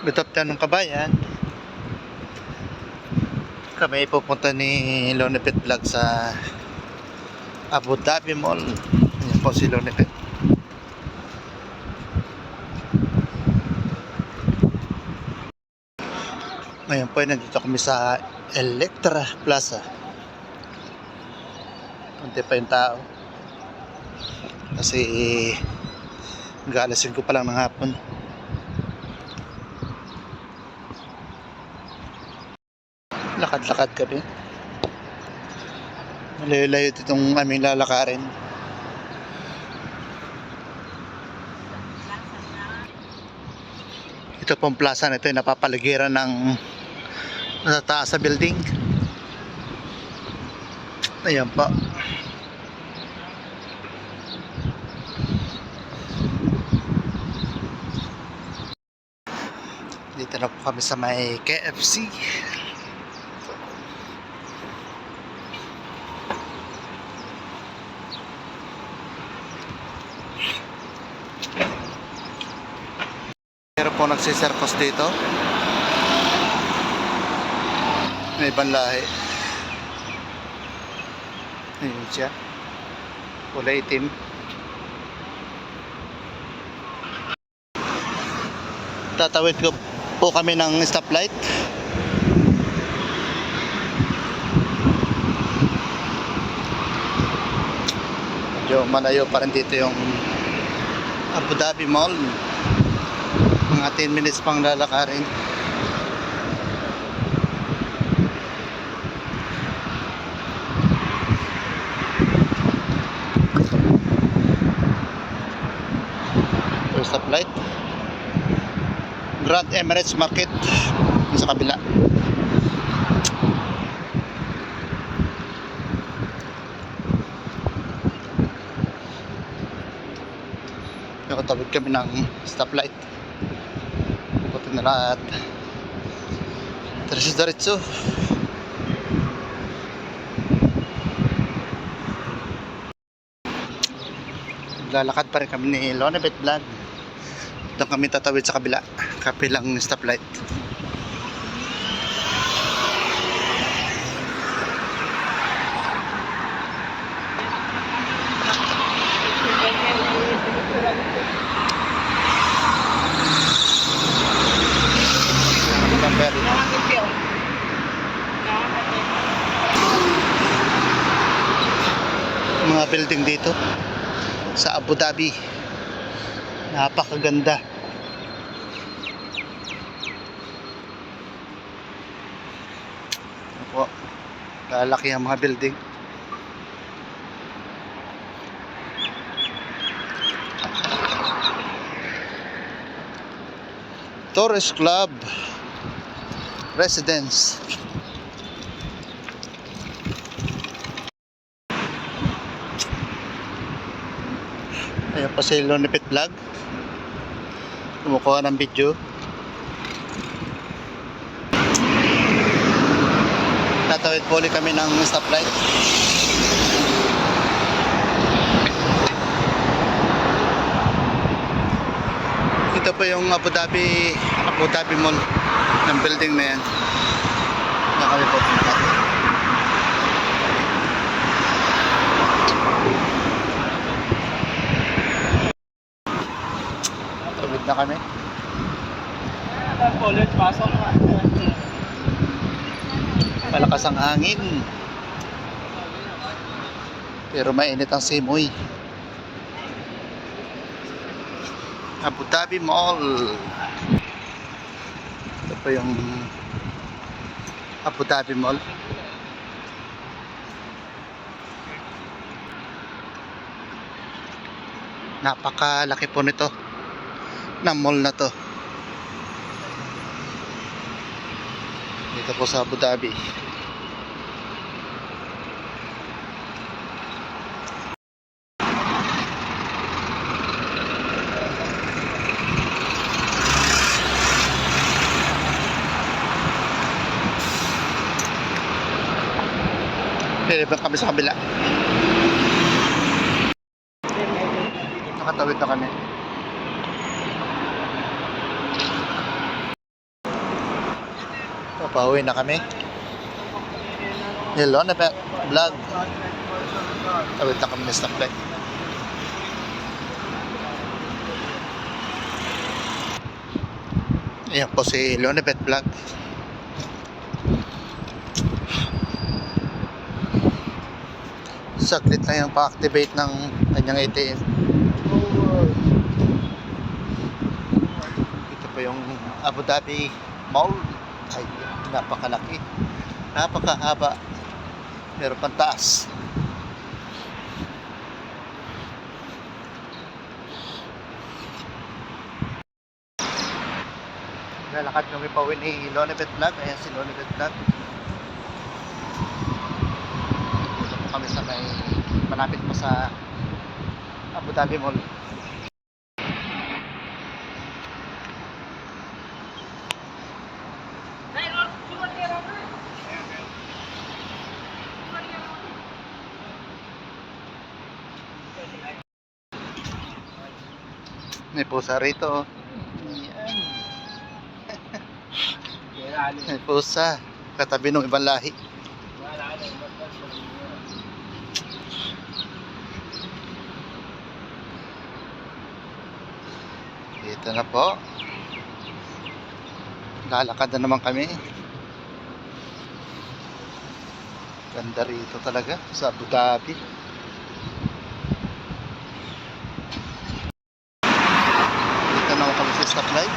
Good afternoon kabayan. Kami pupunta ni Lonipet Vlog sa Abu Dhabi Mall. Ayan po si Lonipet. Ngayon po nandito kami sa Electra Plaza. Kunti pa yung tao kasi galasin ko pa lang ng hapon. Lakad-lakad kami. Malayo-layo itong aming lalakarin. Ito pong plaza na ito ay napapaligiran ng natataas sa building. Ayan pa. Dito na po kami sa may KFC. Meron po nagsiserkos dito. May ibang lahi. Ayun siya. Kulay itim. Tatawid ko po kami ng stoplight. Medyo malayo pa rin dito yung Abu Dhabi Mall. Mga 10 minutes pang lalakarin. First stoplight Grand Emirates Market sa kabila. Nakatawid kami ng stoplight. Puti na lahat. Diretso. Lalakad pa rin kami ni Lonipet Vlog. Doon kami tatawid sa kabila. Kapilang stoplight. Mga building dito sa Abu Dhabi, napakaganda. Ano po, lalaki ang mga building. Torres Club Residence. Ayan pa si Lonipet Vlog, kumukuha ng video. Tatawid po ulit kami ng stoplight. Ito po yung Abu Dhabi Mall, ng building na yan. Diyan kami po pumunta. Tawid na kami. Malakas ang hangin, pero mainit ang simoy. Abu Dhabi Mall. Ito po yung Abu Dhabi Mall. Napakalaki po nito na mall na to. Dito po sa Abu Dhabi. Lilibang kami sa kabila. Nakatawid na kami. Papauwi na kami. Hello na vlog. Awit na kami na stoplight. Ayan po si Lonebet Vlog. Saglit na yung pa-activate ng kanyang ATM. Ito po yung Abu Dhabi Mall. Ay, napakalaki, napakahaba, meron pang taas. Lalakad kami pa uwi ni Lonebet Vlog. Ayan si Lonebet Vlog. Dito po kami sa may malapit pa sa Abu Dhabi Mall. May pusa rito. Ayan. May pusa. Katabi ng ibang lahi. Dito na po. Lalakad na naman kami. Ganda rito talaga sa Abu Dhabi. Dito na kami sa stoplight.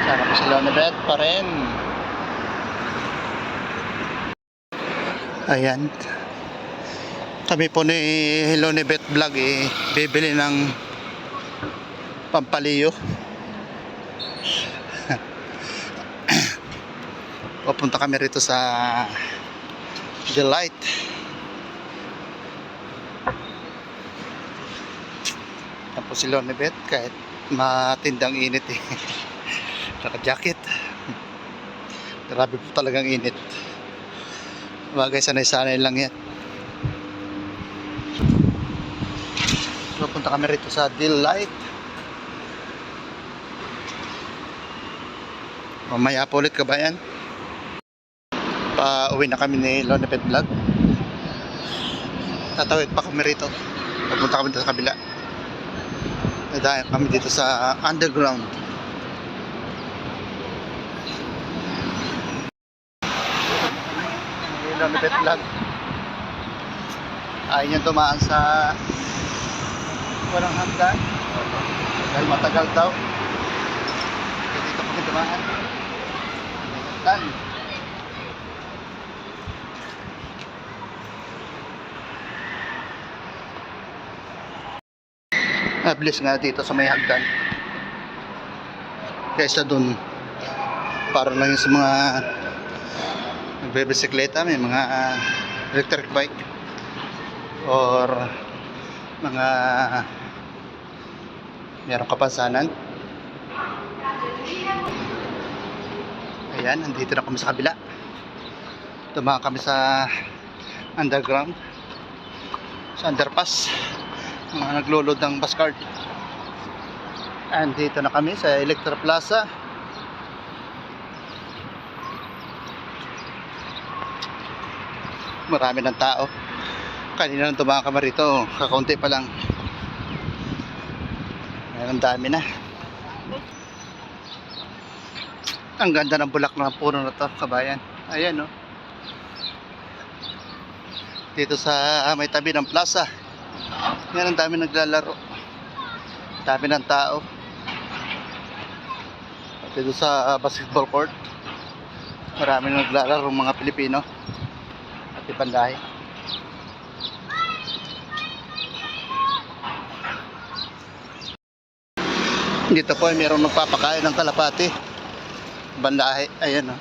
Sana po si Lonebet pa rin. Ayan. Kami po ni Lonebet Vlog bibili ng pampaliyo. Papunta kami rito sa Delight. Yan po si Lonebet kahit matindang init naka-jacket. Grabe po talagang init. Bagay sanay-sanay lang yan. Papunta kami rito sa Delight. Mamaya po ulit kabayan. Pa-uwi na kami ni Lonebet Vlog. Tatawid pa kami rito. Papunta kami sa kabila. Dahil kami dito sa underground. Lonebet Vlog. Ayaw niya dumaan sa walang hanggan dahil matagal daw. Kaya dito kami dumaan. Dan. Mabilis nga dito sa may hagdan kaysa dun. Para lang yung sa mga nagbebisikleta, may mga electric bike or mga merong kapansanan. Ayan, nandito na kami sa kabila. Tumahan kami sa underground, sa underpass, mga naglulod ng bus card. And dito na kami sa Electra Plaza. Marami ng tao. Kanina nang tumahan kami rito, kakaunti pa lang. Ang dami na. Ang ganda ng bulak ng puno na to, kabayan. Ayan, no. Dito sa may tabi ng plaza. Yan, ang dami naglalaro. Dami ng tao. Dito sa basketball court, marami naglalaro mga Pilipino at ibang lahi. Dito po ay mayroong nagpapakain ng kalapati. Bandahe, ayan o.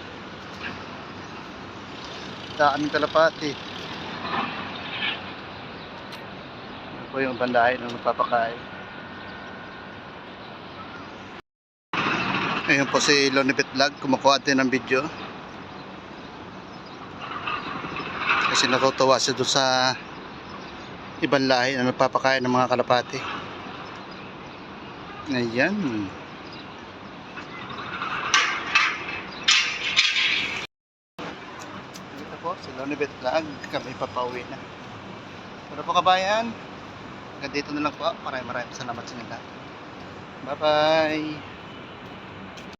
Daming kalapati. Ito po yung bandahe ng nagpapakain. Ayun po si Lonebet Vlog, kumukuha din ng video. Kasi natutuwa siya doon sa ibang lahi na nagpapakain ng mga kalapati. Ayan. Si Lonibet Vlog, kami papauwi na. Pero po kabayan, hanggang dito na lang po. Maraming salamat sa inyo lahat. Bye bye.